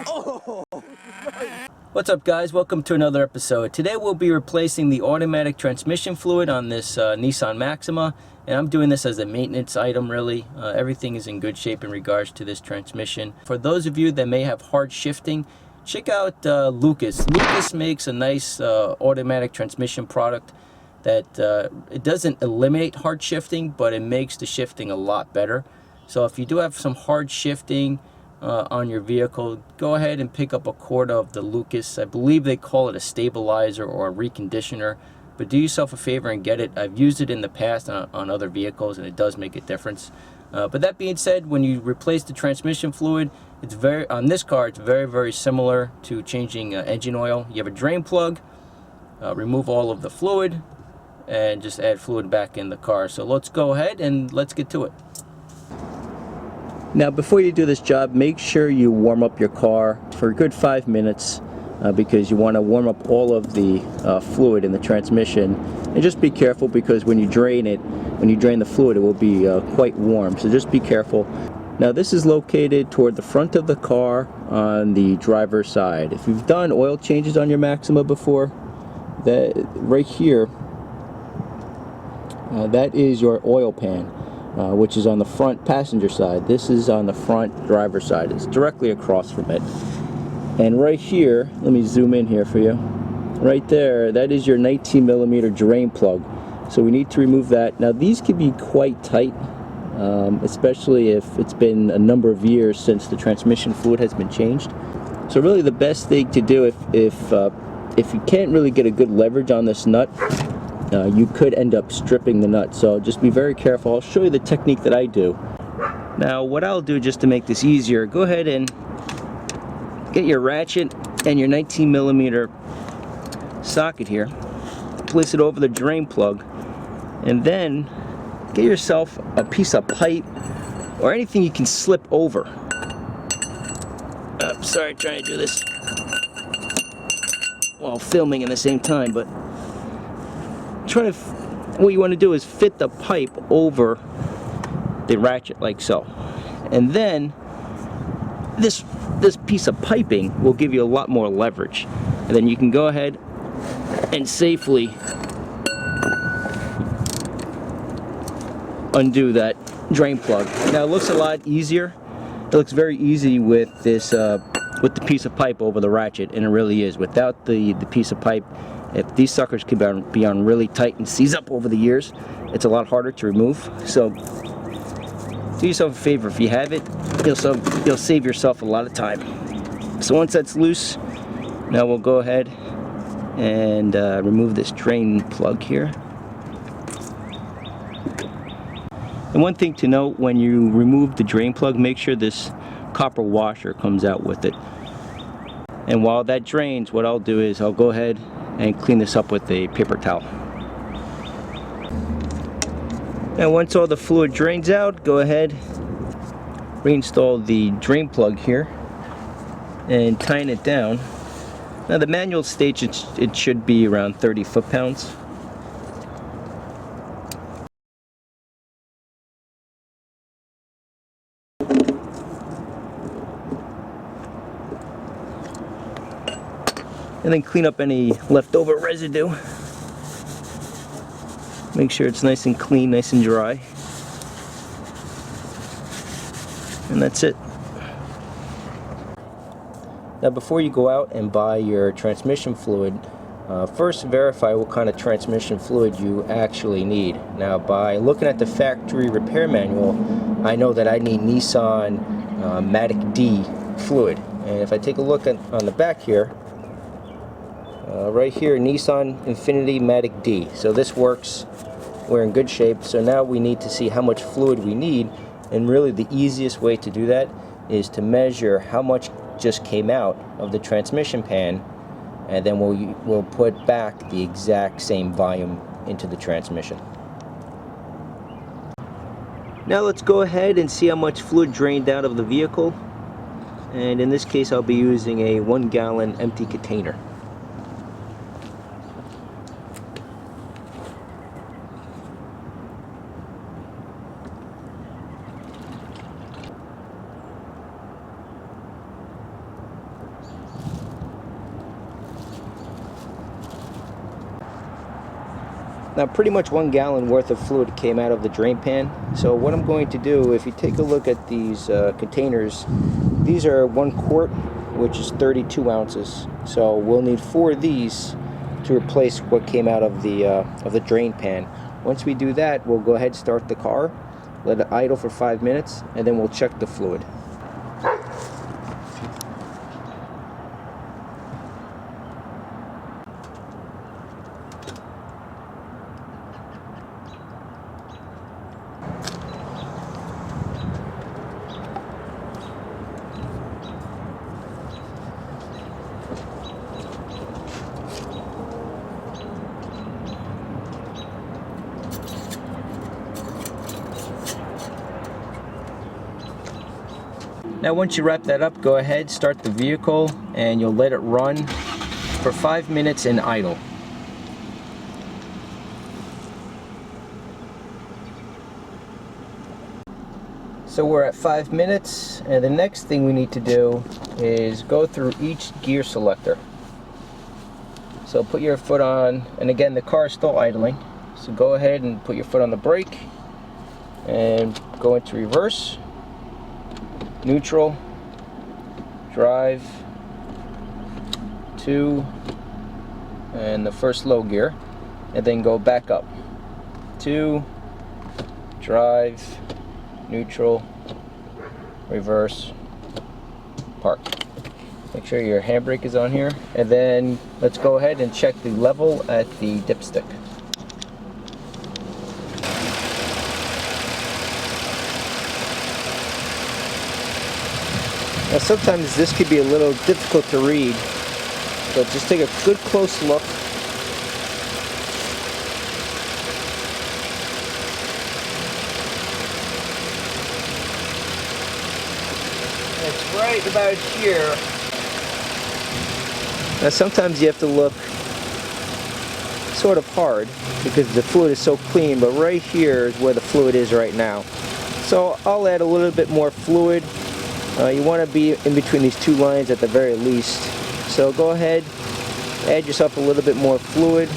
Oh! What's up, guys? Welcome to another episode. Today we'll be replacing the automatic transmission fluid on this Nissan Maxima, and I'm doing this as a maintenance item, really. Everything is in good shape in regards to this transmission. For those of you that may have hard shifting, check out Lucas. Lucas makes a nice automatic transmission product that it doesn't eliminate hard shifting, but it makes the shifting a lot better. So if you do have some hard shifting on your vehicle, go ahead and pick up a quart of the Lucas. I believe they call it a stabilizer or a reconditioner, but do yourself a favor and get it. I've used it in the past on other vehicles, and it does make a difference. But that being said, when you replace the transmission fluid, it's on this car, it's very similar to changing engine oil. You have a drain plug, remove all of the fluid, and just add fluid back in the car. So let's go ahead and let's get to it. Now, before you do this job, make sure you warm up your car for a good 5 minutes because you want to warm up all of the fluid in the transmission. And just be careful, because when you drain the fluid, it will be quite warm. So just be careful. Now, this is located toward the front of the car on the driver's side. If you've done oil changes on your Maxima before, that right here, that is your oil pan. Which is on the front passenger side. This is on the front driver's side. It's directly across from it. And right here, let me zoom in here for you. Right there, that is your 19mm drain plug. So we need to remove that. Now, these can be quite tight, especially if it's been a number of years since the transmission fluid has been changed. So really the best thing to do, if you can't really get a good leverage on this nut, you could end up stripping the nut, so just be very careful. I'll show you the technique that I do. Now, what I'll do just to make this easier, go ahead and get your ratchet and your 19mm socket here, place it over the drain plug, and then get yourself a piece of pipe or anything you can slip over. Sorry, trying to do this while filming at the same time, but what you want to do is fit the pipe over the ratchet like so, and then this piece of piping will give you a lot more leverage, and then you can go ahead and safely undo that drain plug. Now, it looks a lot easier. It looks very easy with this with the piece of pipe over the ratchet, and it really is. Without the piece of pipe, if these suckers can be on really tight and seize up over the years, it's a lot harder to remove. So do yourself a favor. If you have it, you'll save yourself a lot of time. So once that's loose, now we'll go ahead and remove this drain plug here. And one thing to note, when you remove the drain plug, make sure this copper washer comes out with it. And while that drains, what I'll do is I'll go ahead and clean this up with a paper towel. Now, once all the fluid drains out, go ahead, reinstall the drain plug here and tighten it down. Now, the manual states it should be around 30 foot-pounds. And then clean up any leftover residue. Make sure it's nice and clean, nice and dry. And that's it. Now, before you go out and buy your transmission fluid, first verify what kind of transmission fluid you actually need. Now, by looking at the factory repair manual, I know that I need Nissan Matic D fluid. And if I take a look on the back here, right here, Nissan Infiniti Matic D. So this works. We're in good shape. So now we need to see how much fluid we need, and really the easiest way to do that is to measure how much just came out of the transmission pan, and then we'll put back the exact same volume into the transmission. Now let's go ahead and see how much fluid drained out of the vehicle, and in this case I'll be using a 1 gallon empty container. Now pretty much 1 gallon worth of fluid came out of the drain pan. So what I'm going to do, if you take a look at these containers, these are 1 quart, which is 32 ounces. So we'll need 4 of these to replace what came out of the drain pan. Once we do that, we'll go ahead and start the car, let it idle for 5 minutes, and then we'll check the fluid. Now once you wrap that up, go ahead, start the vehicle, and you'll let it run for 5 minutes in idle. So we're at 5 minutes, and the next thing we need to do is go through each gear selector. So put your foot on, and again the car is still idling, so go ahead and put your foot on the brake and go into reverse, neutral, drive, 2, and the first low gear, and then go back up, 2, drive, neutral, reverse, park. Make sure your handbrake is on here, and then let's go ahead and check the level at the dipstick. Now sometimes this could be a little difficult to read, but just take a good close look. It's right about here. Now sometimes you have to look sort of hard because the fluid is so clean, but right here is where the fluid is right now. So I'll add a little bit more fluid. You want to be in between these 2 lines at the very least. So go ahead, add yourself a little bit more fluid,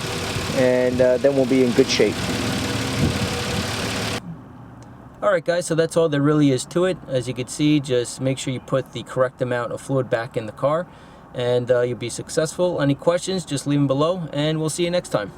and then we'll be in good shape. Alright guys, so that's all there really is to it. As you can see, just make sure you put the correct amount of fluid back in the car, and you'll be successful. Any questions, just leave them below, and we'll see you next time.